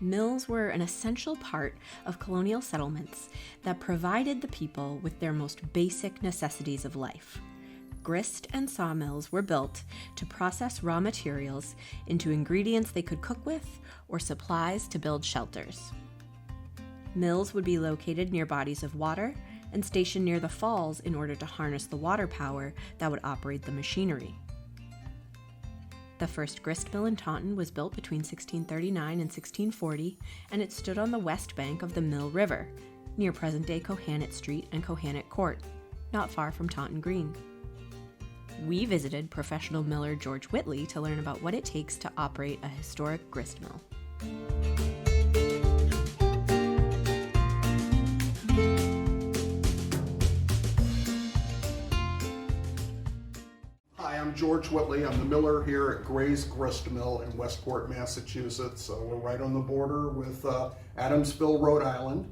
Mills were an essential part of colonial settlements that provided the people with their most basic necessities of life. Grist and sawmills were built to process raw materials into ingredients they could cook with or supplies to build shelters. Mills would be located near bodies of water and stationed near the falls in order to harness the water power that would operate the machinery. The first grist mill in Taunton was built between 1639 and 1640, and it stood on the west bank of the Mill River, near present-day Cohannet Street and Cohannet Court, not far from Taunton Green. We visited professional miller George Whitley to learn about what it takes to operate a historic grist mill. I'm George Whitley. I'm the miller here at Gray's Grist Mill in Westport, Massachusetts. We're right on the border with Adamsville, Rhode Island.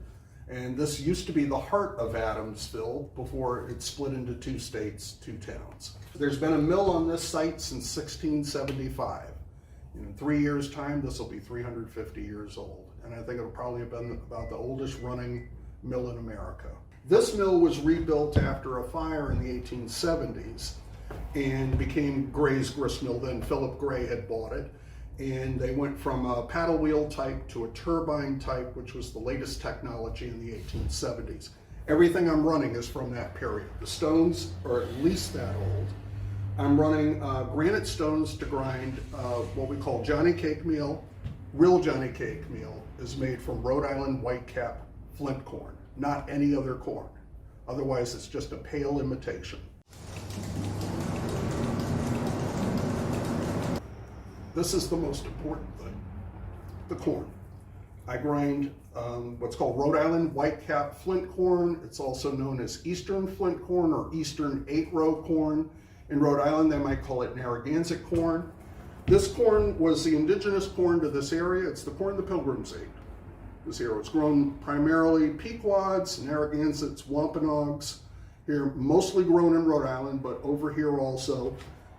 And this used to be the heart of Adamsville before it split into two states, two towns. There's been a mill on this site since 1675. In 3 years' time, this will be 350 years old. And I think it'll probably have been about the oldest running mill in America. This mill was rebuilt after a fire in the 1870s. And became Gray's Grist Mill. Then Philip Gray had bought it, and they went from a paddle wheel type to a turbine type, which was the latest technology in the 1870s. Everything I'm running is from that period. The stones are at least that old. I'm running granite stones to grind what we call Johnny Cake meal. Real Johnny Cake meal is made from Rhode Island whitecap flint corn, not any other corn. Otherwise, it's just a pale imitation. This is the most important thing, the corn. I grind what's called Rhode Island whitecap flint corn. It's also known as Eastern flint corn or Eastern 8-row corn. In Rhode Island, they might call it Narragansett corn. This corn was the indigenous corn to this area. It's the corn the Pilgrims ate. This area was grown primarily Pequods, Narragansetts, Wampanoags. Here, mostly grown in Rhode Island, but over here also,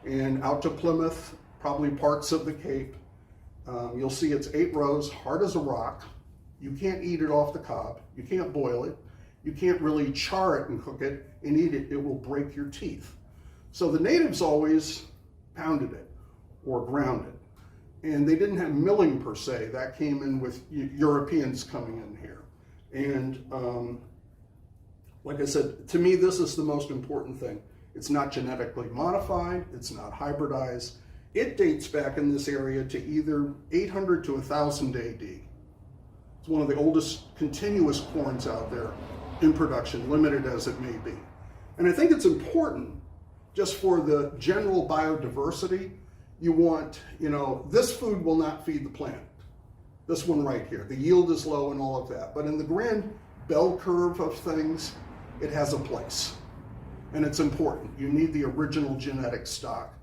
and out to Plymouth, probably parts of the Cape. You'll see it's 8 rows, hard as a rock. You can't eat it off the cob. You can't boil it. You can't really char it and cook it and eat it. It will break your teeth. So the natives always pounded it or ground it. And they didn't have milling per se. That came in with Europeans coming in here. And like I said, to me, this is the most important thing. It's not genetically modified. It's not hybridized. It dates back in this area to either 800 to 1000 AD. It's one of the oldest continuous corns out there in production, limited as it may be. And I think it's important just for the general biodiversity. You want, this food will not feed the planet. This one right here. The yield is low and all of that. But in the grand bell curve of things, it has a place. And it's important. You need the original genetic stock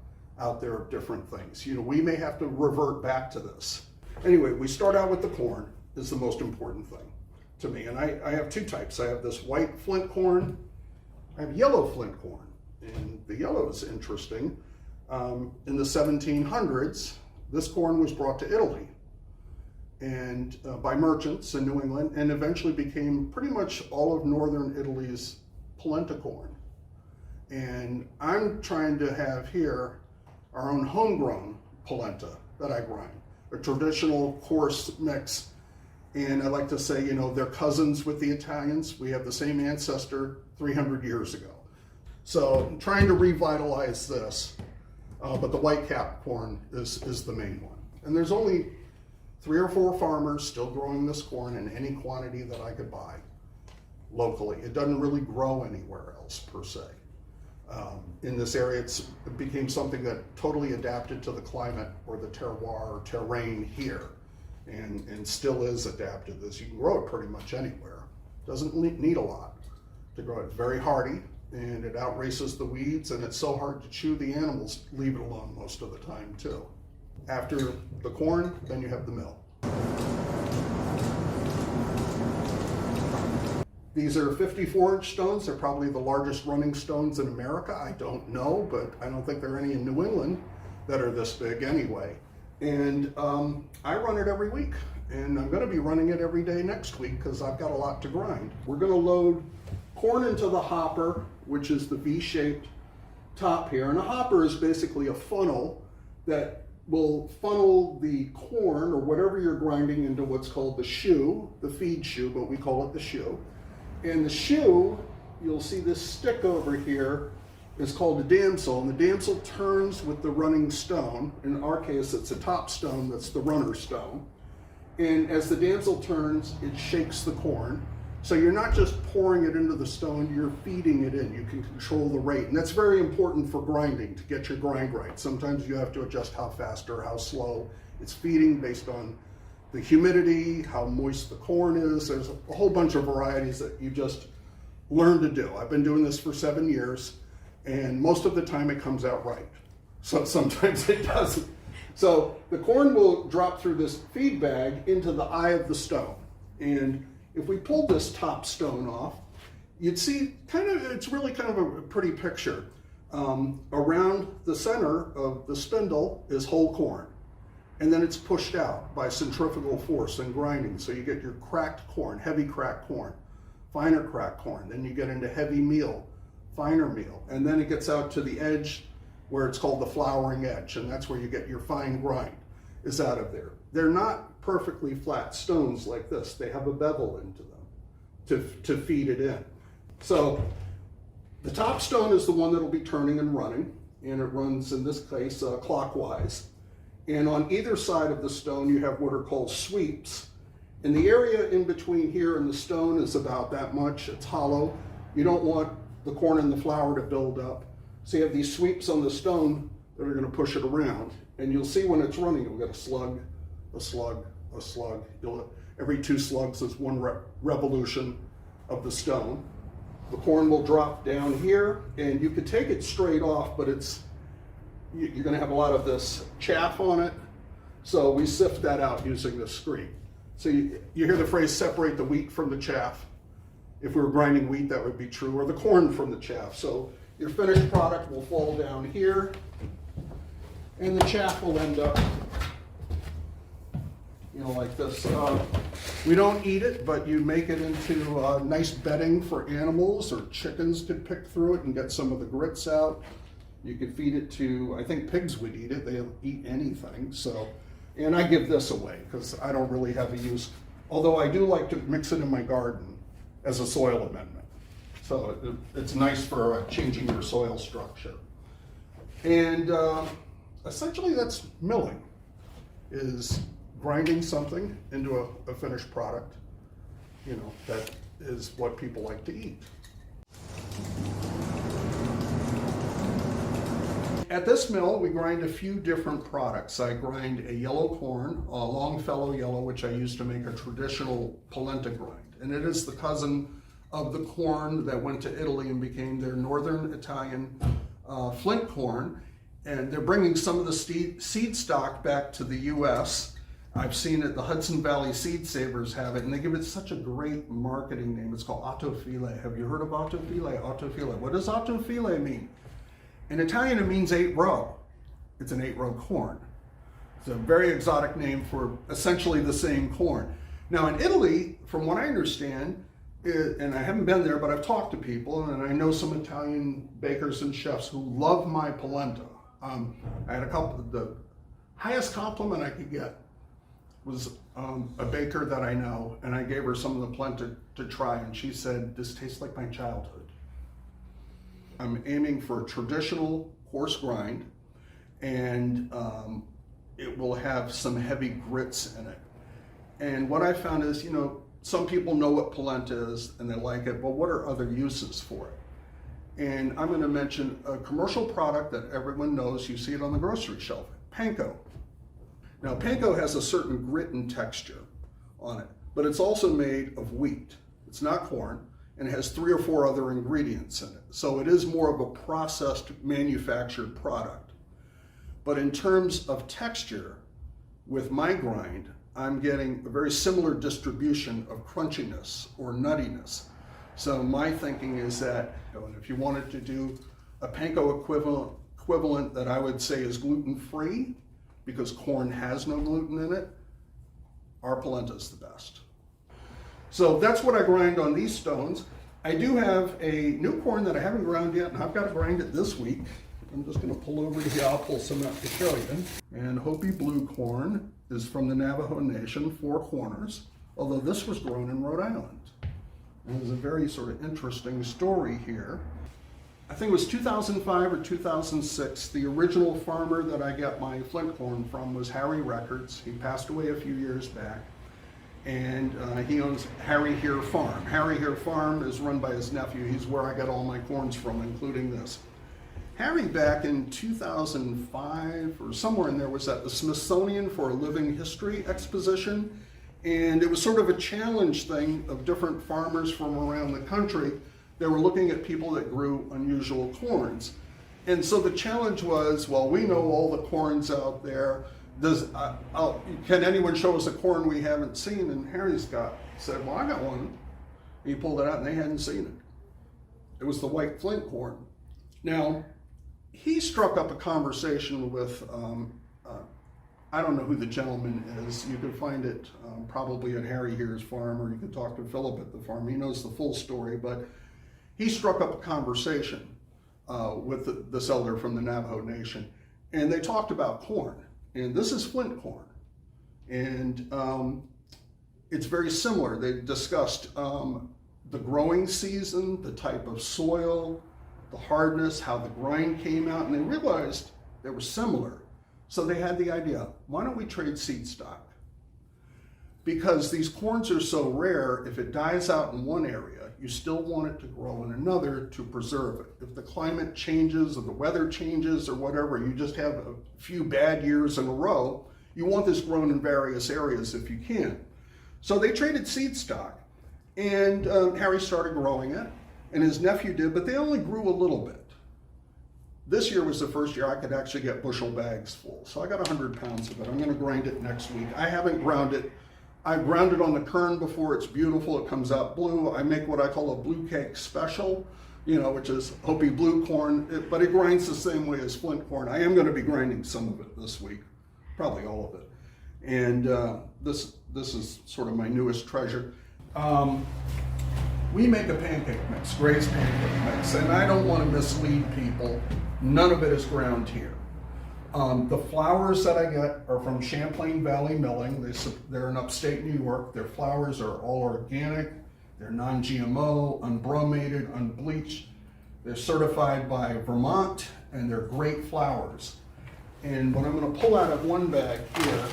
out there of different things. We may have to revert back to this. Anyway, we start out with the corn is the most important thing to me. And I have two types. I have this white flint corn. I have yellow flint corn. And the yellow is interesting. In the 1700s, this corn was brought to Italy and by merchants in New England, and eventually became pretty much all of northern Italy's polenta corn. And I'm trying to have here our own homegrown polenta that I grind, a traditional coarse mix. And I like to say, they're cousins with the Italians. We have the same ancestor 300 years ago. So I'm trying to revitalize this, but the whitecap corn is the main one. And there's only 3 or 4 farmers still growing this corn in any quantity that I could buy locally. It doesn't really grow anywhere else per se. In this area, it became something that totally adapted to the climate or the terroir or terrain here, and still is adapted. This you can grow it pretty much anywhere. Doesn't need a lot to grow it. It's very hardy, and it outraces the weeds, and it's so hard to chew, the animals leave it alone most of the time too. After the corn, then you have the mill. These are 54-inch stones. They're probably the largest running stones in America. I don't know, but I don't think there are any in New England that are this big anyway. And I run it every week. and I'm gonna be running it every day next week because I've got a lot to grind. We're gonna load corn into the hopper, which is the V-shaped top here. And a hopper is basically a funnel that will funnel the corn or whatever you're grinding into what's called the shoe, the feed shoe, but we call it the shoe. And the shoe, you'll see this stick over here, is called a damsel, and the damsel turns with the running stone. In our case, it's a top stone that's the runner stone. And as the damsel turns, it shakes the corn. So you're not just pouring it into the stone, you're feeding it in. You can control the rate. And that's very important for grinding, to get your grind right. Sometimes you have to adjust how fast or how slow it's feeding based on the humidity, how moist the corn is. There's a whole bunch of varieties that you just learn to do. I've been doing this for 7 years, and most of the time it comes out right. So sometimes it doesn't. So the corn will drop through this feed bag into the eye of the stone. And if we pulled this top stone off, you'd see it's really kind of a pretty picture. Around the center of the spindle is whole corn. And then it's pushed out by centrifugal force and grinding. So you get your cracked corn, heavy cracked corn, finer cracked corn. Then you get into heavy meal, finer meal. And then it gets out to the edge where it's called the flouring edge. And that's where you get your fine grind, is out of there. They're not perfectly flat stones like this. They have a bevel into them to feed it in. So the top stone is the one that'll be turning and running. And it runs, in this case, clockwise. And on either side of the stone, you have what are called sweeps. And the area in between here and the stone is about that much. It's hollow. You don't want the corn and the flour to build up. So you have these sweeps on the stone that are going to push it around. And you'll see when it's running, you'll get a slug, a slug, a slug. Every 2 slugs is 1 revolution of the stone. The corn will drop down here, and you could take it straight off, but you're going to have a lot of this chaff on it. So we sift that out using this screen. So you hear the phrase, separate the wheat from the chaff. If we were grinding wheat, that would be true, or the corn from the chaff. So your finished product will fall down here, and the chaff will end up, like this. We don't eat it, but you make it into nice bedding for animals, or chickens could pick through it and get some of the grits out. You could feed it to, I think pigs would eat it. They'll eat anything. So, and I give this away because I don't really have a use, although I do like to mix it in my garden as a soil amendment. So it's nice for changing your soil structure. And essentially that's milling, is grinding something into a finished product, that is what people like to eat. At this mill, we grind a few different products. I grind a yellow corn, a Longfellow yellow, which I use to make a traditional polenta grind. And it is the cousin of the corn that went to Italy and became their northern Italian flint corn. And they're bringing some of the seed stock back to the US. I've seen it, the Hudson Valley Seed Savers have it, and they give it such a great marketing name. It's called autofile. Have you heard of autofile? Autofile. What does autofile mean? In Italian, it means 8-row. It's an 8-row corn. It's a very exotic name for essentially the same corn. Now in Italy, from what I understand, and I haven't been there, but I've talked to people, and I know some Italian bakers and chefs who love my polenta. I had the highest compliment I could get was a baker that I know, and I gave her some of the polenta to try, and she said, "This tastes like my childhood." I'm aiming for a traditional coarse grind, and it will have some heavy grits in it. And what I found is, some people know what polenta is and they like it, but what are other uses for it? And I'm going to mention a commercial product that everyone knows. You see it on the grocery shelf, panko. Now, panko has a certain grit and texture on it, but it's also made of wheat. It's not corn, and it has 3 or 4 other ingredients in it. So it is more of a processed, manufactured product. But in terms of texture, with my grind, I'm getting a very similar distribution of crunchiness or nuttiness. So my thinking is that, if you wanted to do a panko equivalent that I would say is gluten-free, because corn has no gluten in it, Our polenta is the best. So that's what I grind on these stones. I do have a new corn that I haven't ground yet, and I've got to grind it this week. I'm just going to pull over here. I'll pull some out to show you. And Hopi blue corn is from the Navajo Nation, Four Corners, although this was grown in Rhode Island. And there's a very sort of interesting story here. I think it was 2005 or 2006. The original farmer that I got my flint corn from was Harry Records. He passed away a few years back. And he owns Harry Here Farm. Harry Here Farm is run by his nephew. He's where I got all my corns from, including this. Harry, back in 2005 or somewhere in there, was at the Smithsonian for a living history exposition. And it was sort of a challenge thing of different farmers from around the country. They were looking at people that grew unusual corns. And so the challenge was, well, we know all the corns out there. Can anyone show us a corn we haven't seen? And Harry said, well, I got one. He pulled it out and they hadn't seen it. It was the white flint corn. Now, he struck up a conversation with, I don't know who the gentleman is. You can find it probably at Harry Here's farm, or you can talk to Philip at the farm. He knows the full story, but he struck up a conversation with this elder from the Navajo Nation, and they talked about corn. And this is flint corn, and it's very similar. They discussed the growing season, the type of soil, the hardness, how the grind came out, and they realized they were similar. So they had the idea, why don't we trade seed stock? Because these corns are so rare, if it dies out in one area, you still want it to grow in another to preserve it. If the climate changes or the weather changes or whatever, you just have a few bad years in a row, you want this grown in various areas if you can. So they traded seed stock, and Harry started growing it, and his nephew did, but they only grew a little bit. This year was the first year I could actually get bushel bags full. So I got 100 pounds of it. I'm gonna grind it next week. I haven't ground it. I ground it on the kern before. It's beautiful. It comes out blue. I make what I call a blue cake special, which is Hopi blue corn, but it grinds the same way as flint corn. I am going to be grinding some of it this week, probably all of it. And this is sort of my newest treasure. We make a pancake mix, Gray's pancake mix, and I don't want to mislead people. None of it is ground here. The flours that I get are from Champlain Valley Milling. They're in upstate New York. Their flours are all organic. They're non-GMO, unbromated, unbleached. They're certified by Vermont, and they're great flours. And what I'm going to pull out of one bag here,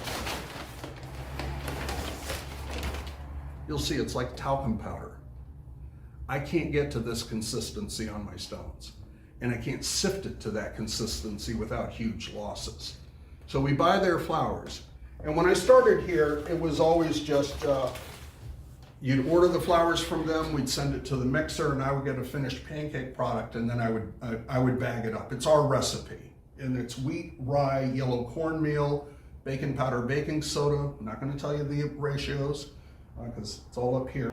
you'll see it's like talcum powder. I can't get to this consistency on my stones, and I can't sift it to that consistency without huge losses. So we buy their flours. And when I started here, it was always just, you'd order the flours from them, we'd send it to the mixer, and I would get a finished pancake product, and then I would bag it up. It's our recipe, and it's wheat, rye, yellow cornmeal, baking powder, baking soda. I'm not gonna tell you the ratios, because it's all up here.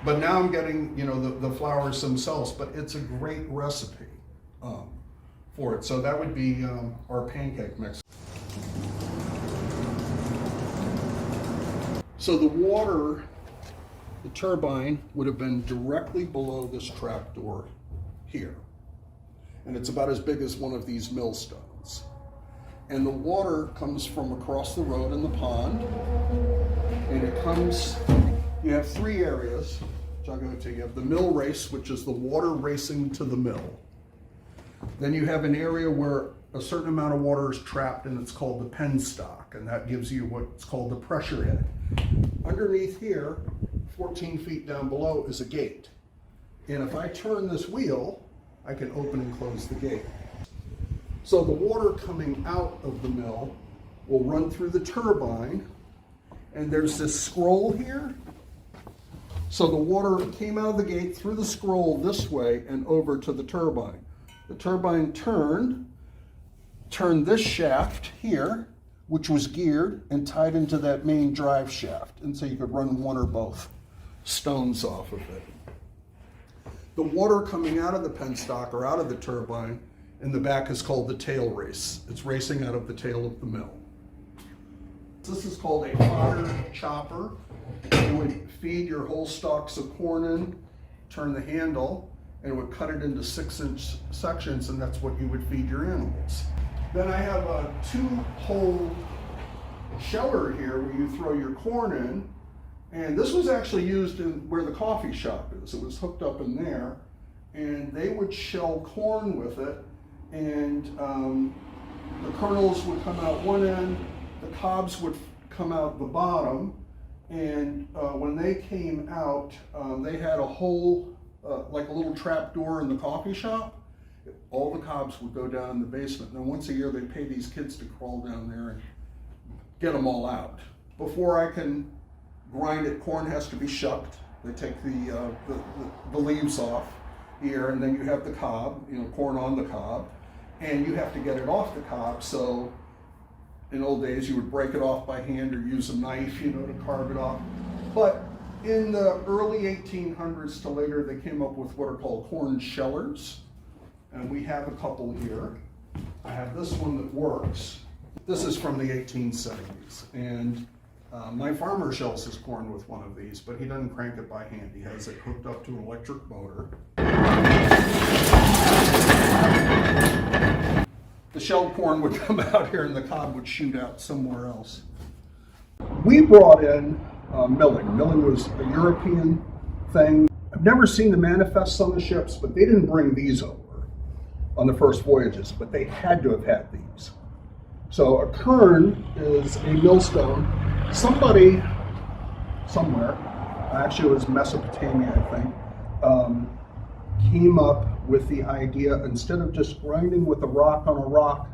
But now I'm getting, the flours themselves, but it's a great recipe for it. So that would be our pancake mix. So the water, the turbine would have been directly below this trapdoor here. And it's about as big as one of these millstones. And the water comes from across the road in the pond. And it comes, you have three areas, which I'll go to. You have the mill race, which is the water racing to the mill. Then you have an area where a certain amount of water is trapped, and it's called the penstock, and that gives you what's called the pressure head. Underneath here, 14 feet down below, is a gate. And if I turn this wheel, I can open and close the gate. So the water coming out of the mill will run through the turbine, and there's this scroll here. So the water came out of the gate through the scroll this way and over to the turbine. The turbine turned this shaft here, which was geared and tied into that main drive shaft. And so you could run one or both stones off of it. The water coming out of the penstock or out of the turbine in the back is called the tail race. It's racing out of the tail of the mill. This is called a fodder chopper. You would feed your whole stalks of corn in, turn the handle, and it would cut it into 6-inch sections, and that's what you would feed your animals. Then I have a 2-hole sheller here where you throw your corn in, and this was actually used in where the coffee shop is. It was hooked up in there, and they would shell corn with it, and the kernels would come out one end, the cobs would come out the bottom, and when they came out, they had a hole, like a little trap door in the coffee shop. All the cobs would go down in the basement, and then once a year they'd pay these kids to crawl down there and get them all out. Before I can grind it, corn has to be shucked. They take the leaves off here, and then you have the cob, corn on the cob, and you have to get it off the cob. So in old days you would break it off by hand or use a knife, to carve it off. But in the early 1800s to later, they came up with what are called corn shellers, and we have a couple here. I have this one that works. This is from the 1870s, and my farmer shells his corn with one of these, but he doesn't crank it by hand. He has it hooked up to an electric motor. The shelled corn would come out here and the cob would shoot out somewhere else. We brought in milling. Milling was a European thing. I've never seen the manifests on the ships, but they didn't bring these over on the first voyages, but they had to have had these. So a kern is a millstone. Somebody, somewhere, actually it was Mesopotamia, I think, came up with the idea, instead of just grinding with a rock on a rock,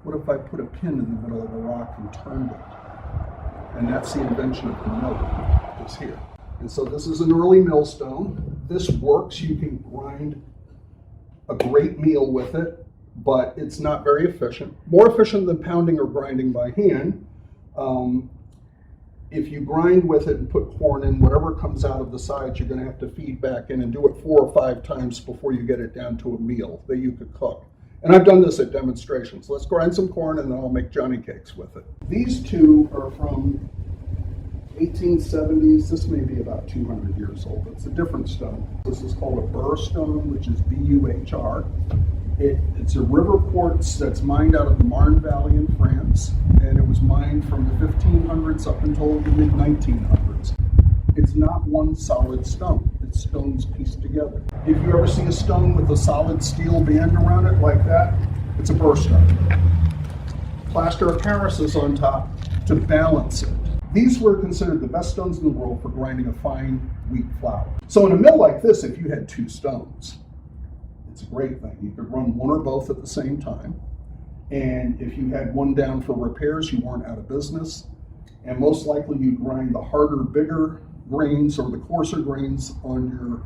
what if I put a pin in the middle of the rock and turned it? And that's the invention of the mill, is here. And so this is an early millstone. This works. You can grind a great meal with it, but it's not very efficient. More efficient than pounding or grinding by hand. If you grind with it and put corn in, whatever comes out of the sides, you're going to have to feed back in and do it 4 or 5 times before you get it down to a meal that you could cook. And I've done this at demonstrations. Let's grind some corn and then I'll make Johnny cakes with it. These two are from 1870s. This may be about 200 years old. It's a different stone. This is called a burr stone, which is B-U-H-R. It's a river quartz that's mined out of the Marne Valley in France, and it was mined from the 1500s up until the mid-1900s. It's not one solid stone. It's stones pieced together. If you ever see a stone with a solid steel band around it like that, it's a burr stone. Plaster of Paris is on top to balance it. These were considered the best stones in the world for grinding a fine wheat flour. So in a mill like this, if you had 2 stones, it's a great thing. You could run one or both at the same time. And if you had one down for repairs, you weren't out of business. And most likely you'd grind the harder, bigger grains or the coarser grains on your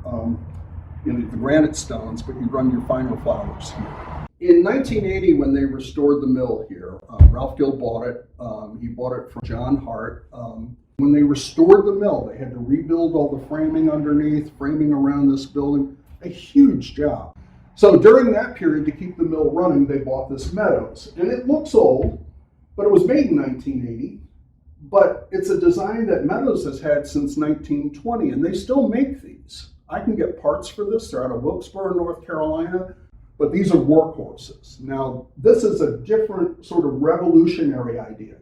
the granite stones, but you'd run your finer flours here. In 1980, when they restored the mill here, Ralph Gill bought it. He bought it from John Hart. When they restored the mill, they had to rebuild all the framing underneath, framing around this building. A huge job. So during that period, to keep the mill running, they bought this Meadows. And it looks old, but it was made in 1980. But it's a design that Meadows has had since 1920, and they still make these. I can get parts for this. They're out of Wilkesboro, North Carolina, but these are workhorses. Now, this is a different sort of revolutionary idea.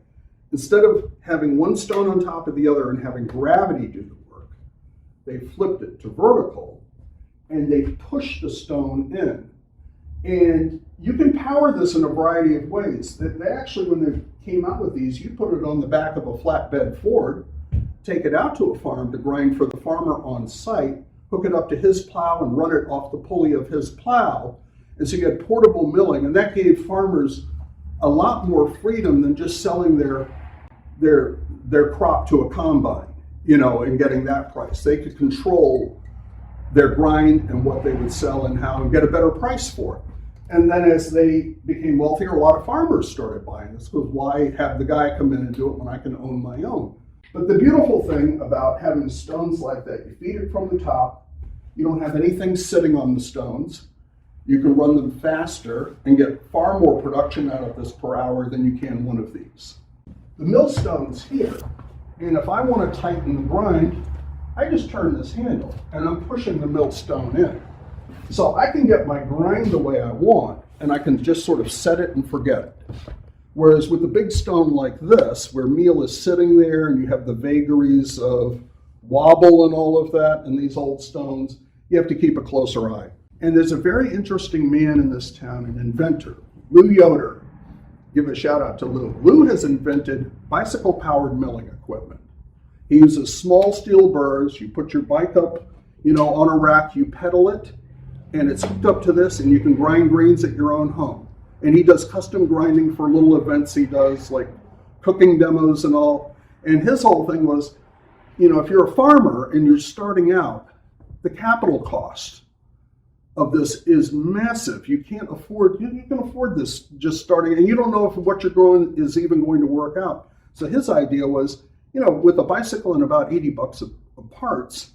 Instead of having one stone on top of the other and having gravity do the work, they flipped it to vertical, and they push the stone in. And you can power this in a variety of ways. They actually, when they came out with these, you put it on the back of a flatbed Ford, take it out to a farm to grind for the farmer on site, hook it up to his plow and run it off the pulley of his plow. And so you had portable milling, and that gave farmers a lot more freedom than just selling their crop to a combine, and getting that price. They could control their grind and what they would sell and how, and get a better price for it. And then as they became wealthier, a lot of farmers started buying this, because why have the guy come in and do it when I can own my own? But the beautiful thing about having stones like that, you feed it from the top, you don't have anything sitting on the stones, you can run them faster and get far more production out of this per hour than you can one of these. The millstone's here. And if I want to tighten the grind, I just turn this handle and I'm pushing the millstone in. So I can get my grind the way I want, and I can just sort of set it and forget it. Whereas with a big stone like this, where meal is sitting there and you have the vagaries of wobble and all of that in these old stones, you have to keep a closer eye. And there's a very interesting man in this town, an inventor, Lou Yoder. Give a shout out to Lou. Lou has invented bicycle-powered milling equipment. He uses small steel burrs. You put your bike up, on a rack, you pedal it, and it's hooked up to this, and you can grind greens at your own home. And he does custom grinding for little events he does, like cooking demos and all. And his whole thing was, if you're a farmer and you're starting out, the capital cost of this is massive. You can afford this just starting, and you don't know if what you're growing is even going to work out. So his idea was, with a bicycle and about $80 of parts,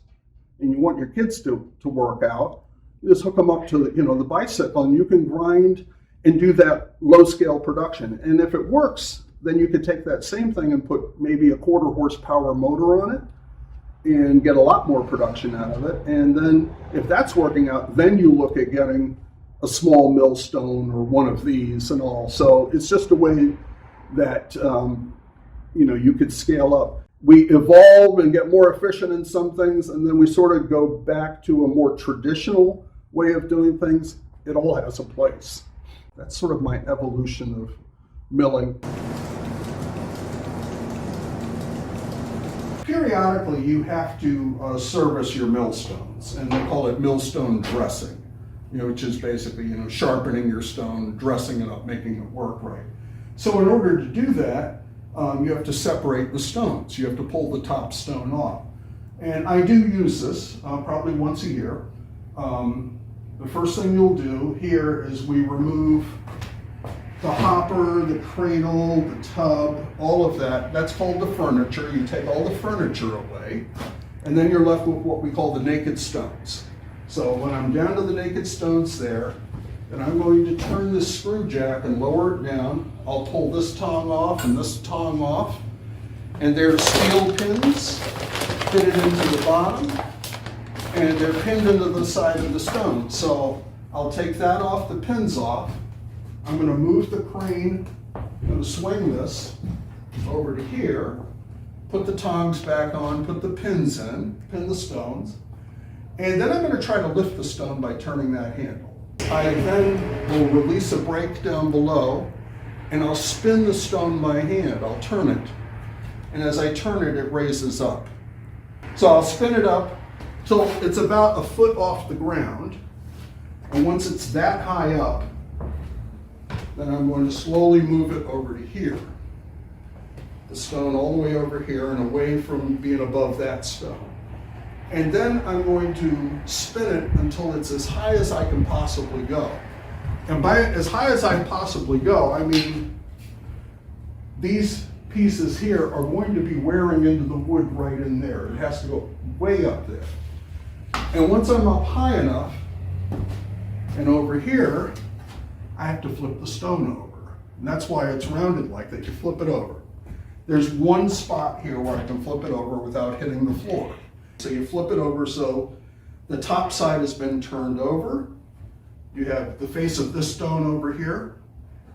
and you want your kids to work out, you just hook them up to the bicycle, and you can grind and do that low scale production. And if it works, then you could take that same thing and put maybe a 1/4 horsepower motor on it and get a lot more production out of it. And then if that's working out, then you look at getting a small millstone or one of these and all. So it's just a way that, you could scale up. We evolve and get more efficient in some things, and then we sort of go back to a more traditional way of doing things. It all has a place. That's sort of my evolution of milling. Periodically, you have to service your millstones, and they call it millstone dressing, which is basically, sharpening your stone, dressing it up, making it work right. So in order to do that, you have to separate the stones. You have to pull the top stone off. And I do use this probably once a year. The first thing you'll do here is we remove the hopper, the cradle, the tub, all of that. That's called the furniture. You take all the furniture away, and then you're left with what we call the naked stones. So when I'm down to the naked stones there, then I'm going to turn this screw jack and lower it down. I'll pull this tongue off and this tongue off, and there's steel pins fitted into the bottom, and they're pinned into the side of the stone. So I'll take that off, the pins off. I'm going to move the crane, I'm going to swing this over to here, put the tongs back on, put the pins in, pin the stones, and then I'm going to try to lift the stone by turning that handle. I then will release a brake down below, and I'll spin the stone by hand. I'll turn it, and as I turn it, it raises up. So I'll spin it up till it's about 1 foot off the ground, and once it's that high up, then I'm going to slowly move it over to here. The stone all the way over here and away from being above that stone. And then I'm going to spin it until it's as high as I can possibly go. And by as high as I possibly go, I mean these pieces here are going to be wearing into the wood right in there. It has to go way up there. And once I'm up high enough and over here, I have to flip the stone over. And that's why it's rounded like that. You flip it over. There's one spot here where I can flip it over without hitting the floor. So you flip it over so the top side has been turned over. You have the face of this stone over here.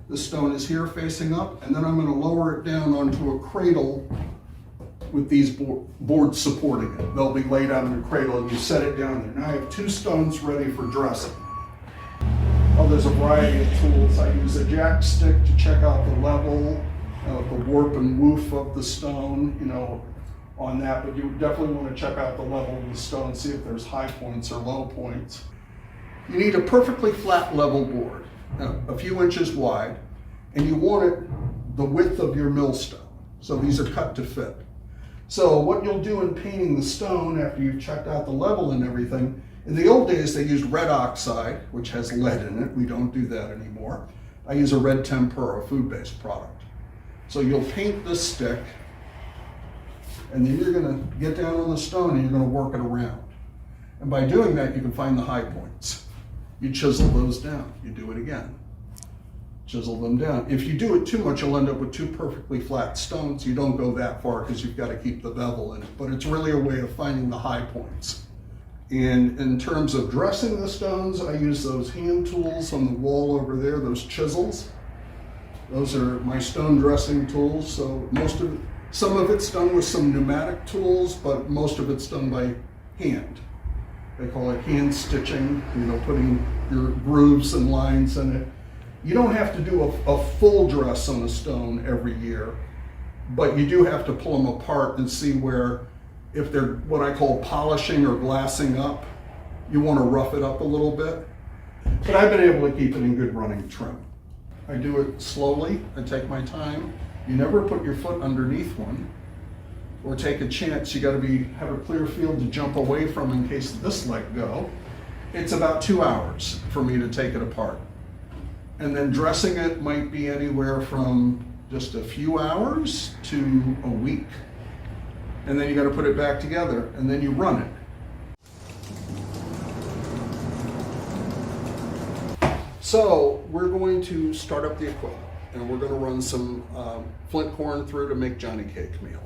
This stone is here facing up, and then I'm going to lower it down onto a cradle with these boards supporting it. They'll be laid out in a cradle, and you set it down there. Now I have 2 stones ready for dressing. Oh, there's a variety of tools. I use a jack stick to check out the level, the warp and woof of the stone, on that, but you definitely want to check out the level of the stone, see if there's high points or low points. You need a perfectly flat level board, a few inches wide, and you want it the width of your millstone. So these are cut to fit. So what you'll do in painting the stone after you've checked out the level and everything, in the old days they used red oxide, which has lead in it. We don't do that anymore. I use a red tempera, a food-based product. So you'll paint this stick, and then you're going to get down on the stone and you're going to work it around. And by doing that, you can find the high points. You chisel those down. You do it again. chisel them down. If you do it too much, you'll end up with two perfectly flat stones. You don't go that far because you've got to keep the bevel in it, but it's really a way of finding the high points. And in terms of dressing the stones, I use those hand tools on the wall over there, those chisels. Those are my stone dressing tools. So some of it's done with some pneumatic tools, but most of it's done by hand. They call it hand stitching, putting your grooves and lines in it. You don't have to do a full dress on a stone every year, but you do have to pull them apart and see where, if they're what I call polishing or glassing up, you want to rough it up a little bit. But I've been able to keep it in good running trim. I do it slowly, I take my time. You never put your foot underneath one or take a chance. You got to have a clear field to jump away from in case this let go. It's about 2 hours for me to take it apart. And then dressing it might be anywhere from just a few hours to a week. And then you got to put it back together and then you run it. So we're going to start up the equipment and we're going to run some flint corn through to make Johnny cake meal.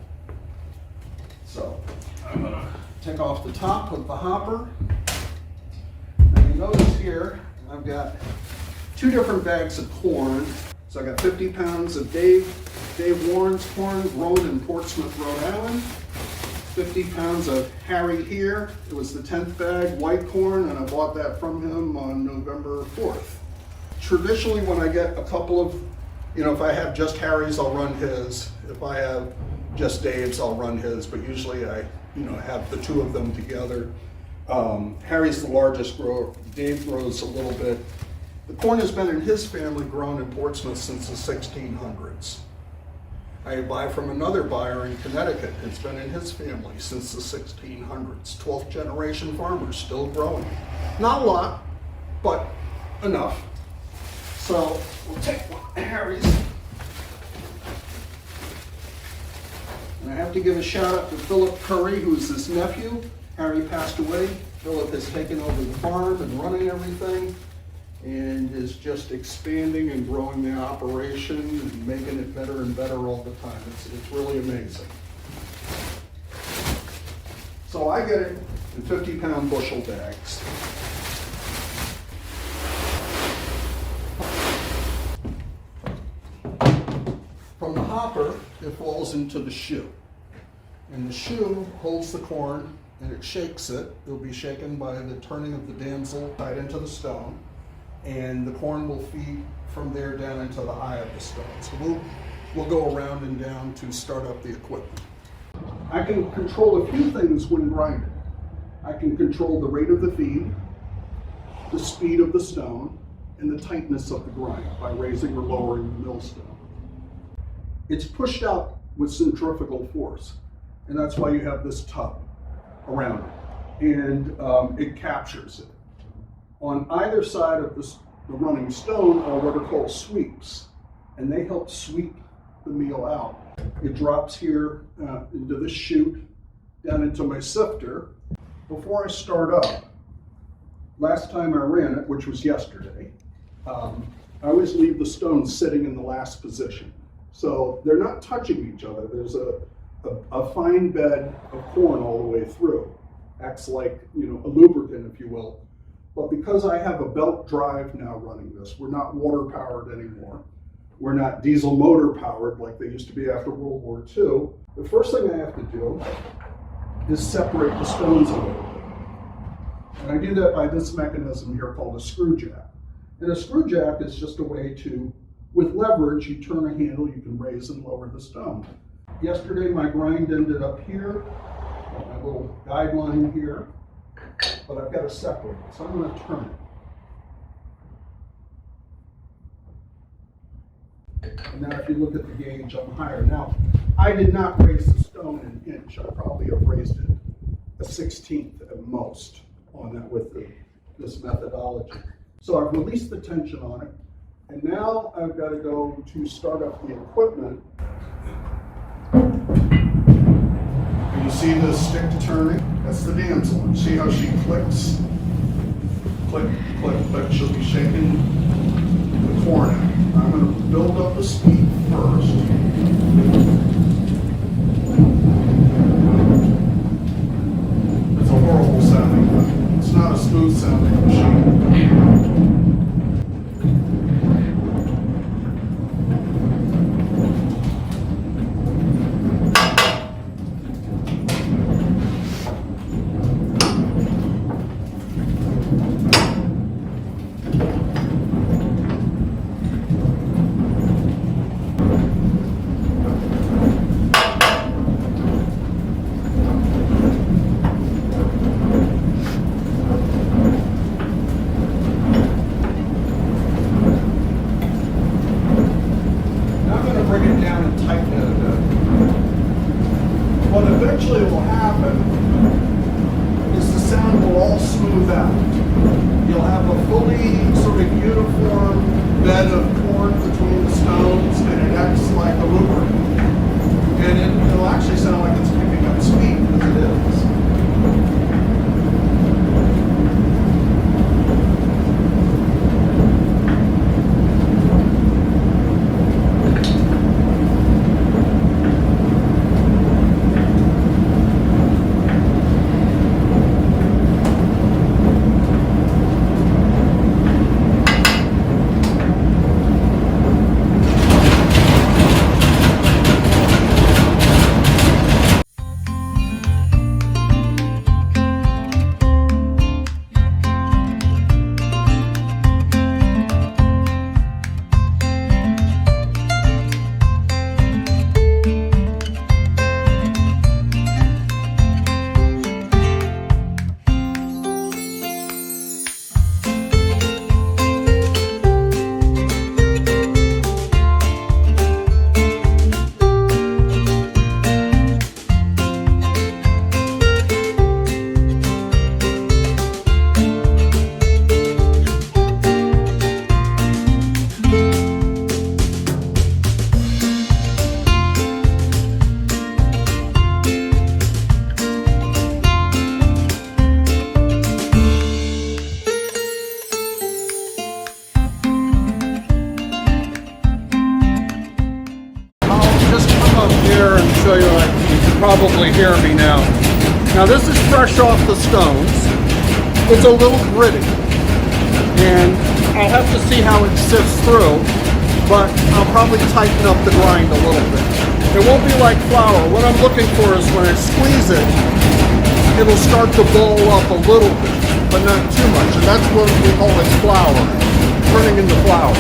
So I'm going to take off the top with the hopper. And you notice here I've got 2 different bags of corn. So I got 50 pounds of Dave Warren's corn grown in Portsmouth, Rhode Island. 50 pounds of Harry here. It was the 10th bag, white corn, and I bought that from him on November 4th. Traditionally, when I get a couple of, if I have just Harry's, I'll run his. If I have just Dave's, I'll run his, but usually I, have the 2 of them together. Harry's the largest grower. Dave grows a little bit. The corn has been in his family grown in Portsmouth since the 1600s. I buy from another buyer in Connecticut. It's been in his family since the 1600s. 12th generation farmers still growing. Not a lot, but enough. So we'll take Harry's. And I have to give a shout out to Philip Curry, who's his nephew. Harry passed away. Philip has taken over the farm and running everything, and is just expanding and growing the operation and making it better and better all the time. It's really amazing. So I get it in 50-pound bushel bags. From the hopper, it falls into the shoe. And the shoe holds the corn and it shakes it. It'll be shaken by the turning of the damsel tied into the stone. And the corn will feed from there down into the eye of the stone. So we'll go around and down to start up the equipment. I can control a few things when grinding. I can control the rate of the feed, the speed of the stone, and the tightness of the grind by raising or lowering the millstone. It's pushed out with centrifugal force, and that's why you have this tub around it, and it captures it. On either side of the running stone are what are called sweeps, and they help sweep the meal out. It drops here into this chute, down into my sifter. Before I start up, last time I ran it, which was yesterday, I always leave the stones sitting in the last position. So they're not touching each other. There's a fine bed of corn all the way through. Acts like, a lubricant, if you will. But because I have a belt drive now running this, we're not water powered anymore. We're not diesel motor powered like they used to be after World War II. The first thing I have to do is separate the stones a little bit. And I do that by this mechanism here called a screw jack. And a screw jack is just a way to, with leverage, you turn a handle, you can raise and lower the stone. Yesterday my grind ended up here, my little guideline here, but I've got to separate it, so I'm going to turn it. And now if you look at the gauge, I'm higher. Now, I did not raise the stone an inch. I probably have raised it a 16th at most on that with this methodology. So I've released the tension on it, and now I've got to go to start up the equipment. And you see the stick turning? That's the damsel. And see how she clicks? Click, click, click. She'll be shaking the corn out. I'm going to build up the speed first. It's a horrible sounding thing. It's not a smooth sounding machine. Bring it down and tighten it a bit. What eventually will happen is the sound will all smooth out. You'll have a fully sort of uniform bed of corn between the stones, and it acts like a lubricant. And it'll actually sound like it's picking up speed, because it is. Show you, you can probably hear me now. Now this is fresh off the stones. It's a little gritty, and I'll have to see how it sifts through, but I'll probably tighten up the grind a little bit. It won't be like flour. What I'm looking for is when I squeeze it, it'll start to ball up a little bit, but not too much, and that's what we call it flour, turning into flour.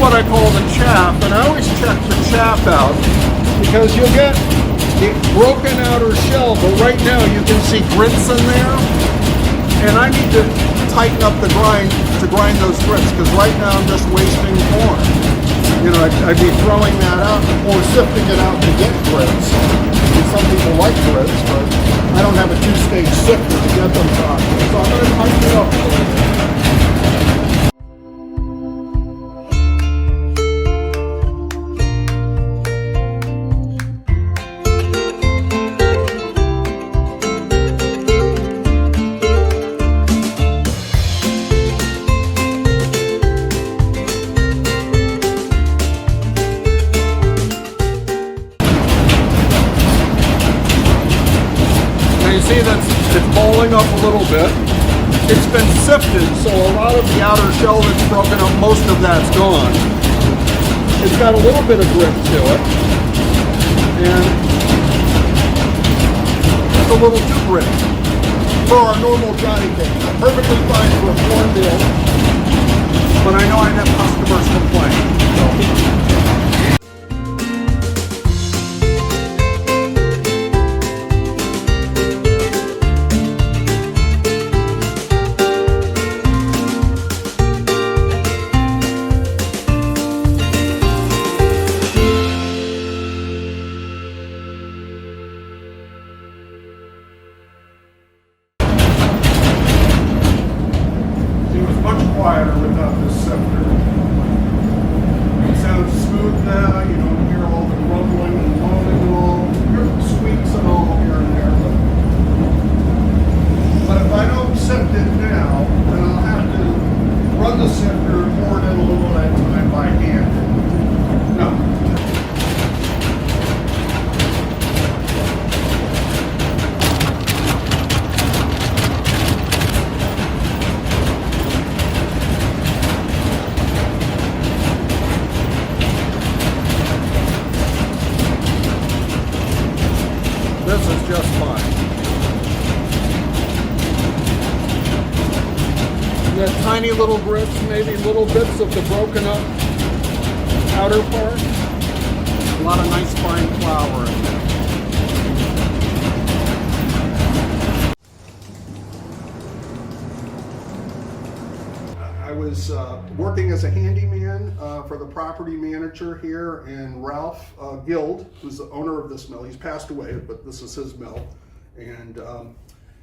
What I call the chaff, and I always check the chaff out because you'll get the broken outer shell, but right now you can see grits in there, and I need to tighten up the grind to grind those grits, because right now I'm just wasting corn. You know, I'd be throwing that out or sifting it out to get grits. And some people like grits, but I don't have a two-stage sifter to get them done. So I'm going to tighten it up a little bit. See that it's balling up a little bit. It's been sifted, so a lot of the outer shell that's broken up, most of that's gone. It's got a little bit of grip to it, and it's a little too gritty for our normal Johnny cake. Perfectly fine for a corn meal, but I know I'd have customers complain. So. just fine. The tiny little grits, maybe little bits of the broken up outer part. A lot of nice fine flour in there. I was working as a handyman for the property manager here, and Ralph Guild, who's the owner of this mill. He's passed away, but this is his mill. And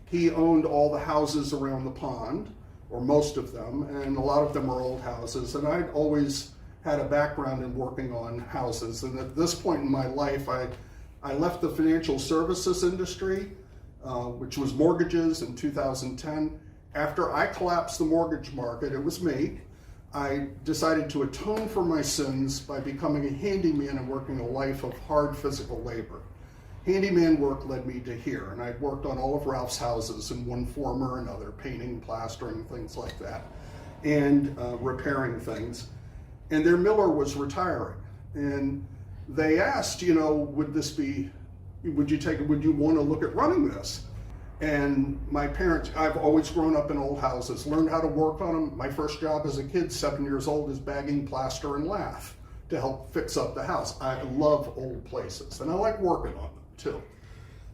he owned all the houses around the pond, or most of them, and a lot of them are old houses. And I'd always had a background in working on houses. And at this point in my life, I left the financial services industry, which was mortgages, in 2010. After I collapsed the mortgage market, it was me, I decided to atone for my sins by becoming a handyman and working a life of hard physical labor. Handyman work led me to here, and I'd worked on all of Ralph's houses in one form or another, painting, plastering, things like that, and repairing things. And their miller was retiring, and they asked, you know, would you want to look at running this? And my parents, I've always grown up in old houses, learned how to work on them. My first job as a kid, 7 years old, is bagging plaster and lath to help fix up the house. I love old places, and I like working on them too.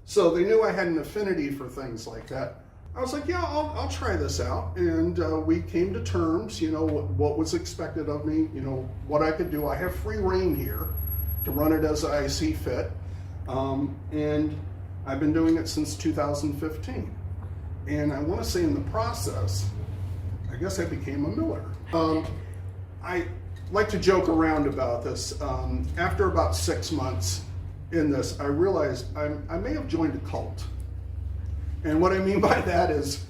So they knew I had an affinity for things like that. I was like, yeah, I'll try this out. And we came to terms, you know, what was expected of me, you know, what I could do. I have free reign here to run it as I see fit. And I've been doing it since 2015. And I want to say in the process, I guess I became a miller. I like to joke around about this. After about 6 months in this, I realized I may have joined a cult. And what I mean by that is,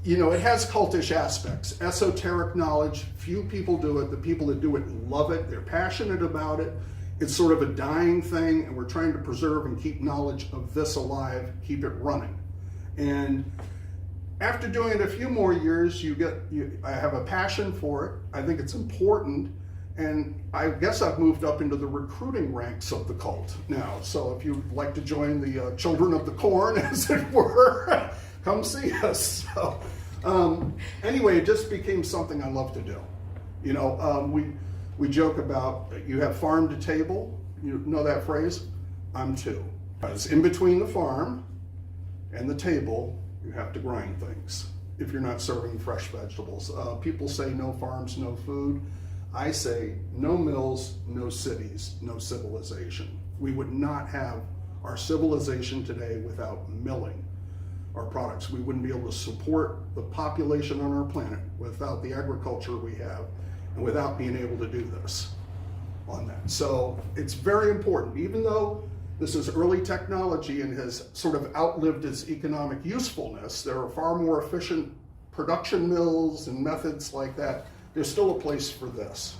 you know, it has cultish aspects, esoteric knowledge. Few people do it. The people that do it love it. They're passionate about it. It's sort of a dying thing, and we're trying to preserve and keep knowledge of this alive, keep it running. And after doing it a few more years, I have a passion for it. I think it's important, and I guess I've moved up into the recruiting ranks of the cult now. So if you'd like to join the children of the corn, as it were, come see us. So anyway, it just became something I love to do. You know, we joke about, you have farm to table, you know that phrase? I'm too. Because in between the farm and the table, you have to grind things if you're not serving fresh vegetables. People say no farms, no food. I say no mills, no cities, no civilization. We would not have our civilization today without milling our products. We wouldn't be able to support the population on our planet without the agriculture we have, and without being able to do this on that. So it's very important, even though this is early technology and has sort of outlived its economic usefulness, there are far more efficient production mills and methods like that. There's still a place for this.